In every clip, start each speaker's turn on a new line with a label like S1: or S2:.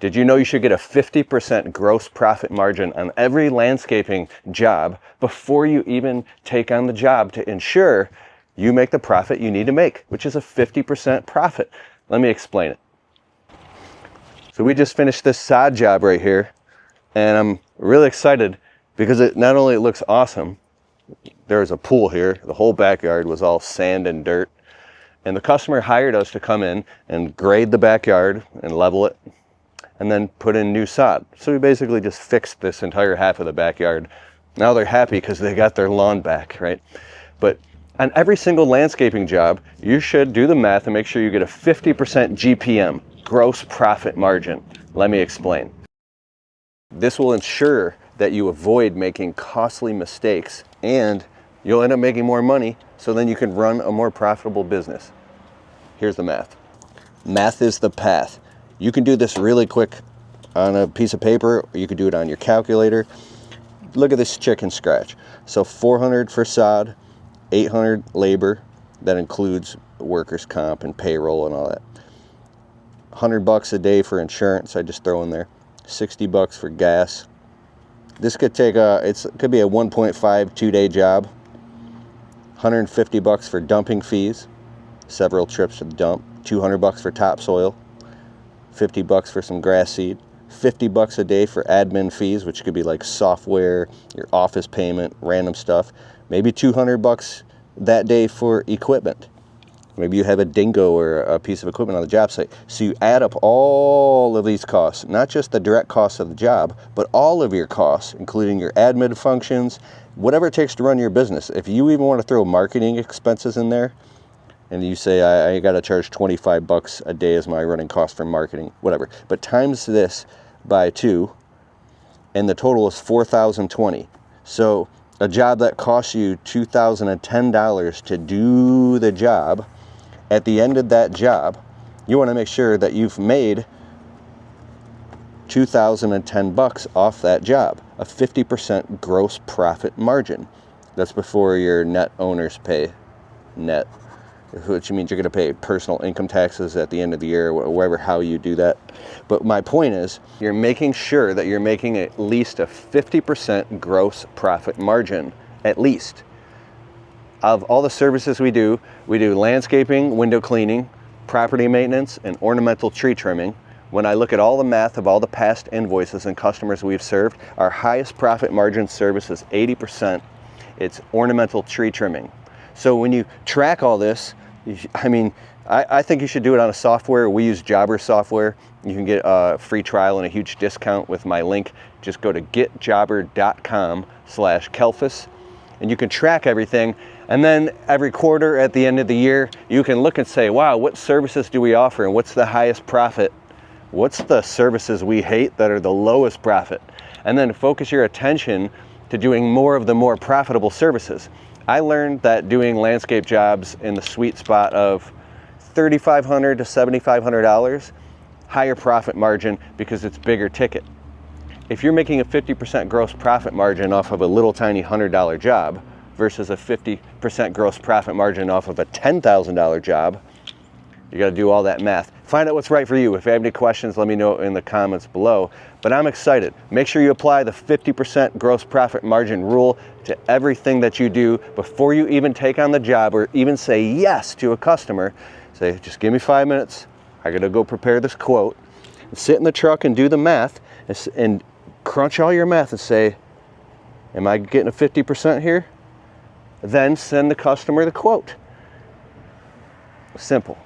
S1: Did you know you should get a 50% gross profit margin on every landscaping job before you even take on the job to ensure you make the profit you need to make, which is a 50% profit? Let me explain it. So we just finished this sod job right here, and I'm really excited because it not only looks awesome, there's a pool here, the whole backyard was all sand and dirt, and the customer hired us to come in and grade the backyard and level it and then put in new sod. So we basically just fixed this entire half of the backyard. Now they're happy because they got their lawn back, right? But on every single landscaping job, you should do the math and make sure you get a 50% GPM, gross profit margin. Let me explain. This will ensure that you avoid making costly mistakes, and you'll end up making more money, so then you can run a more profitable business. Here's the math. Math is the path. You can do this really quick on a piece of paper, or you can do it on your calculator. Look at this chicken scratch. So 400 for sod, 800 labor. That includes workers' comp and payroll and all that. $100 a day for insurance, I just throw in there. $60 for gas. This could take it could be a 1.5 2-day job. $150 for dumping fees, several trips to the dump. $200 for topsoil. $50 for some grass seed. $50 a day for admin fees, which could be like software, your office payment, random stuff. Maybe $200 that day for equipment. Maybe you have a dingo or a piece of equipment on the job site. So you add up all of these costs, not just the direct costs of the job, but all of your costs, including your admin functions, whatever it takes to run your business. If you even want to throw marketing expenses in there, and you say, I got to charge $25 a day as my running cost for marketing, whatever. But times this by 2, and the total is $4,020. So a job that costs you $2,010 to do the job, at the end of that job, you want to make sure that you've made $2,010 off that job, a 50% gross profit margin. That's before your net owner's pay, net, which means you're going to pay personal income taxes at the end of the year, wherever, how you do that. But my point is, you're making sure that you're making at least a 50% gross profit margin, at least. Of all the services we do landscaping, window cleaning, property maintenance, and ornamental tree trimming. When I look at all the math of all the past invoices and customers we've served, our highest profit margin service is 80%. It's ornamental tree trimming. So when you track all this, I think you should do it on a software. We use Jobber software. You can get a free trial and a huge discount with my link. Just go to getjobber.com/Kalfas, and you can track everything. And then every quarter at the end of the year, you can look and say, wow, what services do we offer and what's the highest profit? What's the services we hate that are the lowest profit? And then focus your attention to doing more of the more profitable services. I learned that doing landscape jobs in the sweet spot of $3,500 to $7,500, higher profit margin because it's bigger ticket. If you're making a 50% gross profit margin off of a little tiny $100 job versus a 50% gross profit margin off of a $10,000 job, you got to do all that math. Find out what's right for you. If you have any questions, let me know in the comments below. But I'm excited. Make sure you apply the 50% gross profit margin rule to everything that you do before you even take on the job or even say yes to a customer. Say, just give me 5 minutes. I got to go prepare this quote. Sit in the truck and do the math and crunch all your math and say, am I getting a 50% here? Then send the customer the quote. Simple.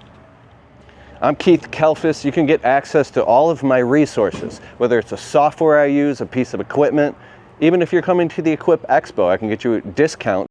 S1: I'm Keith Kalfas. You can get access to all of my resources, whether it's a software I use, a piece of equipment. Even if you're coming to the Equip Expo, I can get you a discount